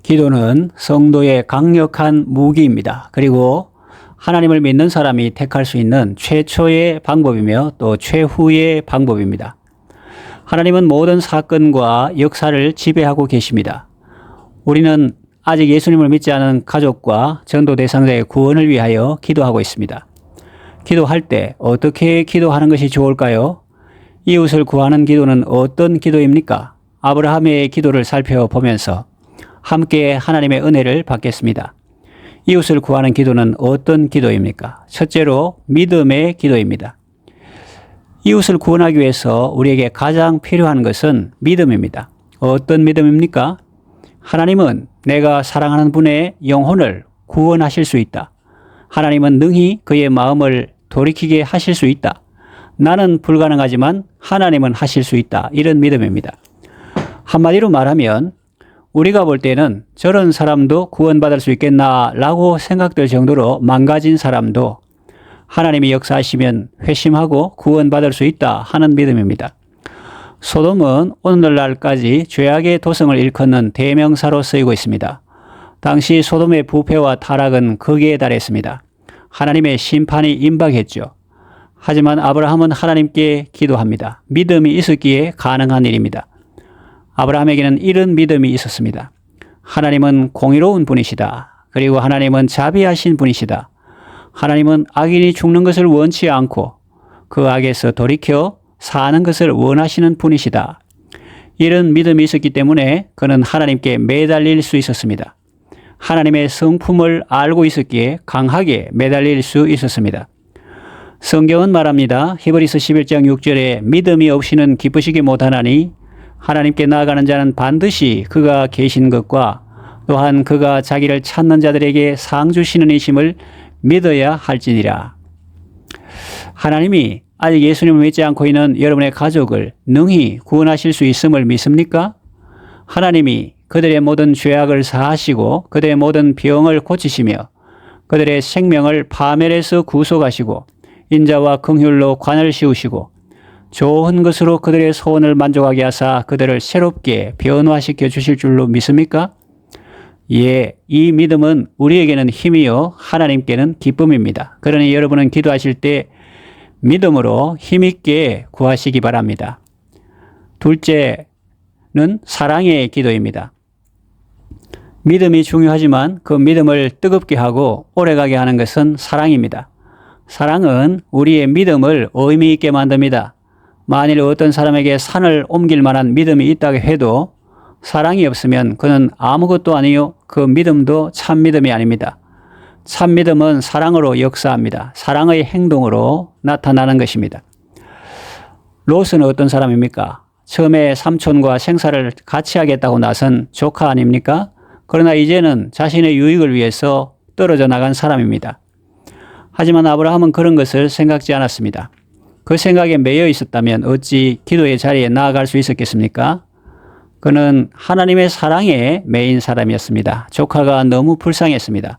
기도는 성도의 강력한 무기입니다. 그리고 하나님을 믿는 사람이 택할 수 있는 최초의 방법이며 또 최후의 방법입니다. 하나님은 모든 사건과 역사를 지배하고 계십니다. 우리는 아직 예수님을 믿지 않은 가족과 전도 대상자의 구원을 위하여 기도하고 있습니다. 기도할 때 어떻게 기도하는 것이 좋을까요? 이웃을 구하는 기도는 어떤 기도입니까? 아브라함의 기도를 살펴보면서 함께 하나님의 은혜를 받겠습니다. 이웃을 구하는 기도는 어떤 기도입니까? 첫째로 믿음의 기도입니다. 이웃을 구원하기 위해서 우리에게 가장 필요한 것은 믿음입니다. 어떤 믿음입니까? 하나님은 내가 사랑하는 분의 영혼을 구원하실 수 있다. 하나님은 능히 그의 마음을 돌이키게 하실 수 있다. 나는 불가능하지만 하나님은 하실 수 있다. 이런 믿음입니다. 한마디로 말하면 우리가 볼 때는 저런 사람도 구원받을 수 있겠나라고 생각될 정도로 망가진 사람도 하나님이 역사하시면 회심하고 구원받을 수 있다 하는 믿음입니다. 소돔은 오늘날까지 죄악의 도성을 일컫는 대명사로 쓰이고 있습니다. 당시 소돔의 부패와 타락은 극에 달했습니다. 하나님의 심판이 임박했죠. 하지만 아브라함은 하나님께 기도합니다. 믿음이 있었기에 가능한 일입니다. 아브라함에게는 이런 믿음이 있었습니다. 하나님은 공의로운 분이시다. 그리고 하나님은 자비하신 분이시다. 하나님은 악인이 죽는 것을 원치 않고 그 악에서 돌이켜 사는 것을 원하시는 분이시다. 이런 믿음이 있었기 때문에 그는 하나님께 매달릴 수 있었습니다. 하나님의 성품을 알고 있었기에 강하게 매달릴 수 있었습니다. 성경은 말합니다. 히브리서 11장 6절에 믿음이 없이는 기쁘시기 못하나니 하나님께 나아가는 자는 반드시 그가 계신 것과 또한 그가 자기를 찾는 자들에게 상 주시는 이심을 믿어야 할지니라. 하나님이 아직 예수님을 믿지 않고 있는 여러분의 가족을 능히 구원하실 수 있음을 믿습니까? 하나님이 그들의 모든 죄악을 사하시고 그들의 모든 병을 고치시며 그들의 생명을 파멸에서 구속하시고 인자와 긍휼로 관을 씌우시고 좋은 것으로 그들의 소원을 만족하게 하사 그들을 새롭게 변화시켜 주실 줄로 믿습니까? 예, 이 믿음은 우리에게는 힘이요 하나님께는 기쁨입니다. 그러니 여러분은 기도하실 때 믿음으로 힘있게 구하시기 바랍니다. 둘째는 사랑의 기도입니다. 믿음이 중요하지만 그 믿음을 뜨겁게 하고 오래가게 하는 것은 사랑입니다. 사랑은 우리의 믿음을 의미 있게 만듭니다. 만일 어떤 사람에게 산을 옮길 만한 믿음이 있다고 해도 사랑이 없으면 그는 아무것도 아니요 그 믿음도 참 믿음이 아닙니다. 참 믿음은 사랑으로 역사합니다. 사랑의 행동으로 나타나는 것입니다. 롯은 어떤 사람입니까? 처음에 삼촌과 생사를 같이 하겠다고 나선 조카 아닙니까? 그러나 이제는 자신의 유익을 위해서 떨어져 나간 사람입니다. 하지만 아브라함은 그런 것을 생각지 않았습니다. 그 생각에 매여 있었다면 어찌 기도의 자리에 나아갈 수 있었겠습니까? 그는 하나님의 사랑에 매인 사람이었습니다. 조카가 너무 불쌍했습니다.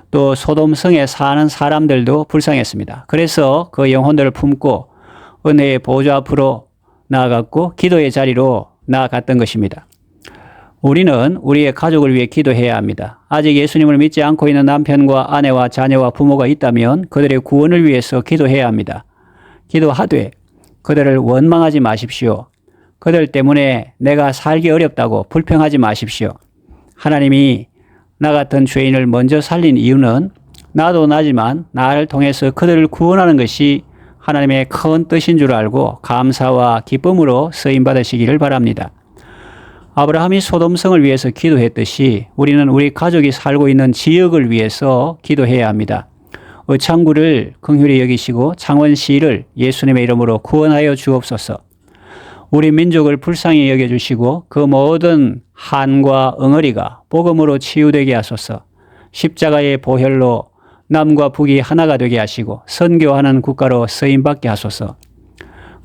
또 소돔성에 사는 사람들도 불쌍했습니다. 그래서 그 영혼들을 품고 은혜의 보좌 앞으로 나아갔고 기도의 자리로 나아갔던 것입니다. 우리는 우리의 가족을 위해 기도해야 합니다. 아직 예수님을 믿지 않고 있는 남편과 아내와 자녀와 부모가 있다면 그들의 구원을 위해서 기도해야 합니다. 기도하되 그들을 원망하지 마십시오. 그들 때문에 내가 살기 어렵다고 불평하지 마십시오. 하나님이 나 같은 죄인을 먼저 살린 이유는 나도 나지만 나를 통해서 그들을 구원하는 것이 하나님의 큰 뜻인 줄 알고 감사와 기쁨으로 쓰임받으시기를 바랍니다. 아브라함이 소돔성을 위해서 기도했듯이 우리는 우리 가족이 살고 있는 지역을 위해서 기도해야 합니다. 의창구를 긍휼히 여기시고 창원시를 예수님의 이름으로 구원하여 주옵소서. 우리 민족을 불쌍히 여겨주시고 그 모든 한과 엉어리가 복음으로 치유되게 하소서. 십자가의 보혈로 남과 북이 하나가 되게 하시고 선교하는 국가로 쓰임받게 하소서.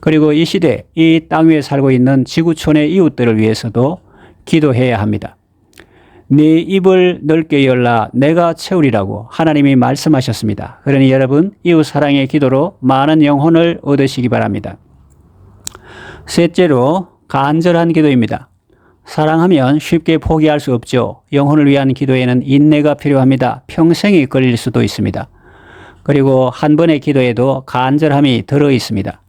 그리고 이 시대 이 땅 위에 살고 있는 지구촌의 이웃들을 위해서도 기도해야 합니다. 네 입을 넓게 열라 내가 채우리라고 하나님이 말씀하셨습니다. 그러니 여러분 이웃 사랑의 기도로 많은 영혼을 얻으시기 바랍니다. 셋째로 간절한 기도입니다. 사랑하면 쉽게 포기할 수 없죠. 영혼을 위한 기도에는 인내가 필요합니다. 평생이 걸릴 수도 있습니다. 그리고 한 번의 기도에도 간절함이 들어 있습니다.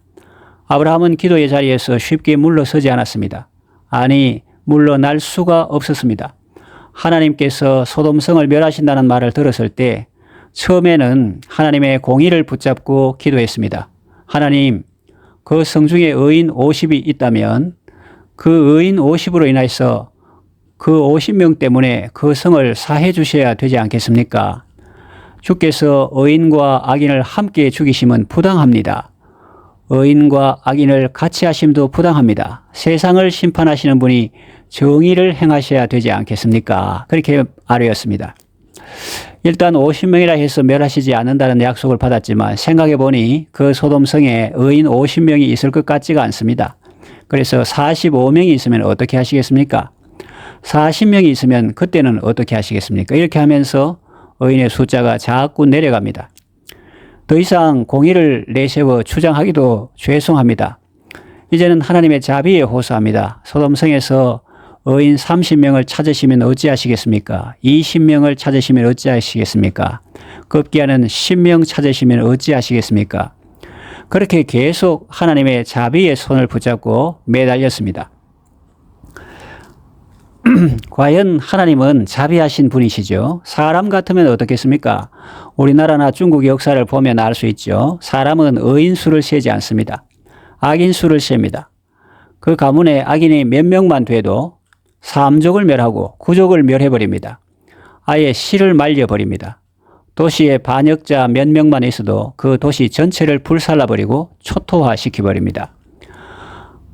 아브라함은 기도의 자리에서 쉽게 물러서지 않았습니다. 아니, 물러날 수가 없었습니다. 하나님께서 소돔성을 멸하신다는 말을 들었을 때 처음에는 하나님의 공의를 붙잡고 기도했습니다. 하나님, 그 성 중에 의인 50이 있다면 그 의인 50으로 인해서 그 50명 때문에 그 성을 사해 주셔야 되지 않겠습니까? 주께서 의인과 악인을 함께 죽이심은 부당합니다. 의인과 악인을 같이 하심도 부당합니다. 세상을 심판하시는 분이 정의를 행하셔야 되지 않겠습니까? 그렇게 아뢰었습니다. 일단 50명이라 해서 멸하시지 않는다는 약속을 받았지만 생각해 보니 그 소돔성에 의인 50명이 있을 것 같지가 않습니다. 그래서 45명이 있으면 어떻게 하시겠습니까? 40명이 있으면 그때는 어떻게 하시겠습니까? 이렇게 하면서 의인의 숫자가 자꾸 내려갑니다. 더 이상 공의를 내세워 주장하기도 죄송합니다. 이제는 하나님의 자비에 호소합니다. 소돔성에서 의인 30명을 찾으시면 어찌하시겠습니까? 20명을 찾으시면 어찌하시겠습니까? 급기야는 10명 찾으시면 어찌하시겠습니까? 그렇게 계속 하나님의 자비의 손을 붙잡고 매달렸습니다. 과연 하나님은 자비하신 분이시죠? 사람 같으면 어떻겠습니까? 우리나라나 중국 역사를 보면 알 수 있죠. 사람은 의인 수를 세지 않습니다. 악인 수를 셉니다. 그 가문에 악인이 몇 명만 돼도 3족을 멸하고 9족을 멸해버립니다. 아예 씨를 말려버립니다. 도시에 반역자 몇 명만 있어도 그 도시 전체를 불살라버리고 초토화시켜버립니다.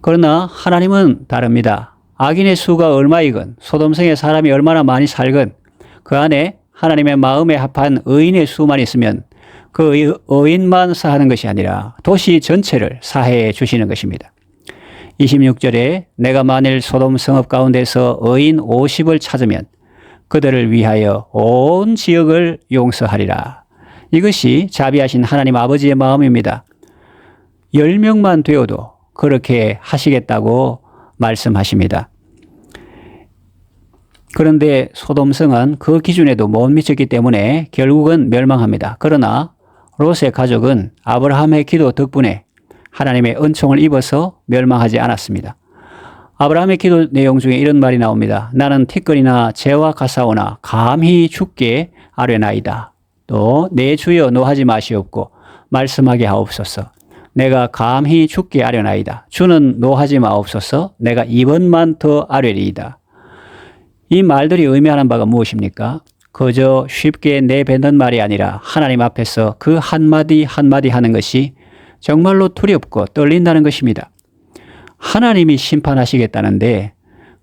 그러나 하나님은 다릅니다. 악인의 수가 얼마이건 소돔성에 사람이 얼마나 많이 살건 그 안에 하나님의 마음에 합한 의인의 수만 있으면 그 의인만 사하는 것이 아니라 도시 전체를 사해해 주시는 것입니다. 26절에 내가 만일 소돔 성읍 가운데서 의인 50을 찾으면 그들을 위하여 온 지역을 용서하리라. 이것이 자비하신 하나님 아버지의 마음입니다. 10명만 되어도 그렇게 하시겠다고 말씀하십니다. 그런데 소돔성은 그 기준에도 못 미쳤기 때문에 결국은 멸망합니다. 그러나 롯의 가족은 아브라함의 기도 덕분에 하나님의 은총을 입어서 멸망하지 않았습니다. 아브라함의 기도 내용 중에 이런 말이 나옵니다. 나는 티끌이나 재와 가사오나 감히 주께 아뢰나이다. 또 내 주여 노하지 마시옵고 말씀하게 하옵소서. 내가 감히 주께 아뢰나이다. 주는 노하지 마옵소서. 내가 이번만 더 아뢰리이다. 이 말들이 의미하는 바가 무엇입니까? 그저 쉽게 내뱉는 말이 아니라 하나님 앞에서 그 한마디 한마디 하는 것이 정말로 두렵고 떨린다는 것입니다. 하나님이 심판하시겠다는데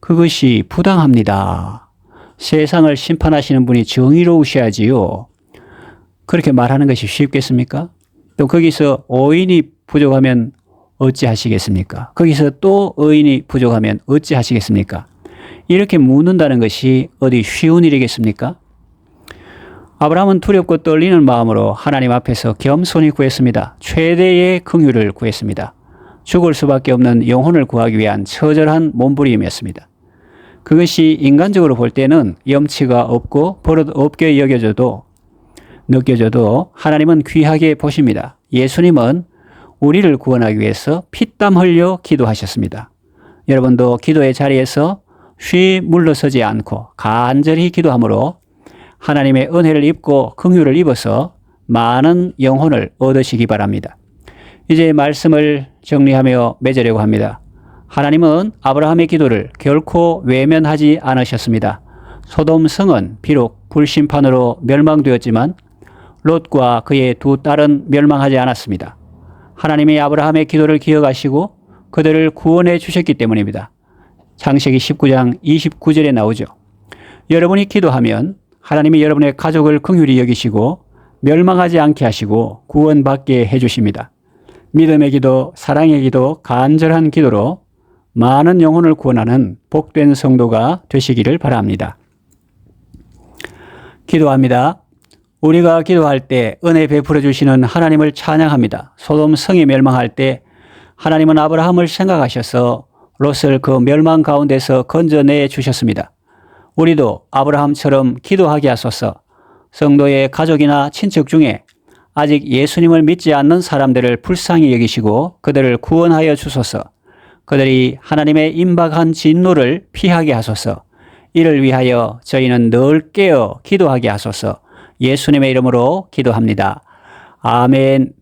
그것이 부당합니다. 세상을 심판하시는 분이 정의로우셔야지요. 그렇게 말하는 것이 쉽겠습니까? 또 거기서 의인이 부족하면 어찌하시겠습니까? 거기서 또 의인이 부족하면 어찌하시겠습니까? 이렇게 묻는다는 것이 어디 쉬운 일이겠습니까? 아브라함은 두렵고 떨리는 마음으로 하나님 앞에서 겸손히 구했습니다. 최대의 긍휼을 구했습니다. 죽을 수밖에 없는 영혼을 구하기 위한 처절한 몸부림이었습니다. 그것이 인간적으로 볼 때는 염치가 없고 버릇 없게 느껴져도 하나님은 귀하게 보십니다. 예수님은 우리를 구원하기 위해서 피땀 흘려 기도하셨습니다. 여러분도 기도의 자리에서 쉬 물러서지 않고 간절히 기도함으로 하나님의 은혜를 입고 긍휼을 입어서 많은 영혼을 얻으시기 바랍니다. 이제 말씀을 정리하며 맺으려고 합니다. 하나님은 아브라함의 기도를 결코 외면하지 않으셨습니다. 소돔 성은 비록 불심판으로 멸망되었지만 롯과 그의 두 딸은 멸망하지 않았습니다. 하나님이 아브라함의 기도를 기억하시고 그들을 구원해 주셨기 때문입니다. 창세기 19장 29절에 나오죠. 여러분이 기도하면 하나님이 여러분의 가족을 긍휼히 여기시고 멸망하지 않게 하시고 구원받게 해주십니다. 믿음의 기도, 사랑의 기도, 간절한 기도로 많은 영혼을 구원하는 복된 성도가 되시기를 바랍니다. 기도합니다. 우리가 기도할 때 은혜 베풀어 주시는 하나님을 찬양합니다. 소돔 성이 멸망할 때 하나님은 아브라함을 생각하셔서 롯을 그 멸망 가운데서 건져내 주셨습니다. 우리도 아브라함처럼 기도하게 하소서. 성도의 가족이나 친척 중에 아직 예수님을 믿지 않는 사람들을 불쌍히 여기시고 그들을 구원하여 주소서. 그들이 하나님의 임박한 진노를 피하게 하소서. 이를 위하여 저희는 늘 깨어 기도하게 하소서. 예수님의 이름으로 기도합니다. 아멘.